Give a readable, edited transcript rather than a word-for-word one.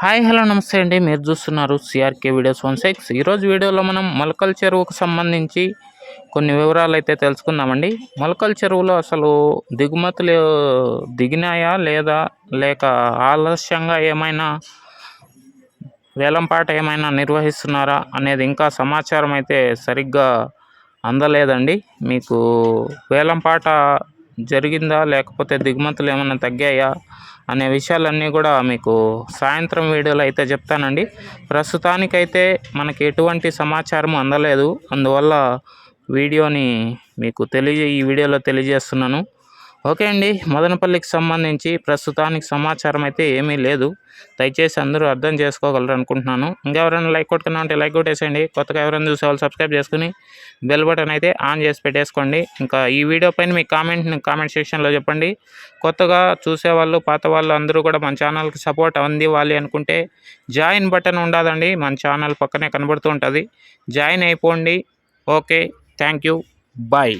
Hi hello నమస్తే అండి. మీరు చూస్తున్నారు సిఆర్కే వీడియోస్ 16. ఈరోజు వీడియోలో మనం మొలకల చెరువుకు సంబంధించి కొన్ని వివరాలు అయితే తెలుసుకుందామండి. మొలకల చెరువులో అసలు దిగుమతులు దిగినాయా లేదా, లేక ఆలస్యంగా ఏమైనా వేలంపాట ఏమైనా నిర్వహిస్తున్నారా అనేది ఇంకా సమాచారం అయితే సరిగ్గా అందలేదండి. మీకు వేలంపాట జరిగిందా, లేకపోతే దిగుమతులు ఏమైనా తగ్గాయా అనే విషయాలన్నీ కూడా మీకు సాయంత్రం వీడియోలో అయితే చెప్తానండి. ప్రస్తుతానికైతే మనకి ఎటువంటి సమాచారం అందలేదు, అందువల్ల వీడియోని మీకు ఈ వీడియోలో తెలియజేస్తున్నాను. ఓకే అండి, మదనపల్లికి సంబంధించి ప్రస్తుతానికి సమాచారం అయితే ఏమీ లేదు. దయచేసి అందరూ అర్థం చేసుకోగలరు అనుకుంటున్నాను. ఇంకెవరైనా లైక్ కొట్టుకున్నా అంటే లైక్ కొట్టేసేయండి. కొత్తగా ఎవరైనా చూసేవాళ్ళు సబ్స్క్రైబ్ చేసుకుని బెల్ బటన్ అయితే ఆన్ చేసి పెట్టేసుకోండి. ఇంకా ఈ వీడియో పైన మీ కామెంట్ సెక్షన్లో చెప్పండి. కొత్తగా చూసేవాళ్ళు, పాత వాళ్ళు అందరూ కూడా మన ఛానల్కి సపోర్ట్ అందివ్వాలి అనుకుంటే జాయిన్ బటన్ ఉండదండి, మన ఛానల్ పక్కనే కనబడుతూ ఉంటుంది. జాయిన్ అయిపోండి. Okay, thank you, bye.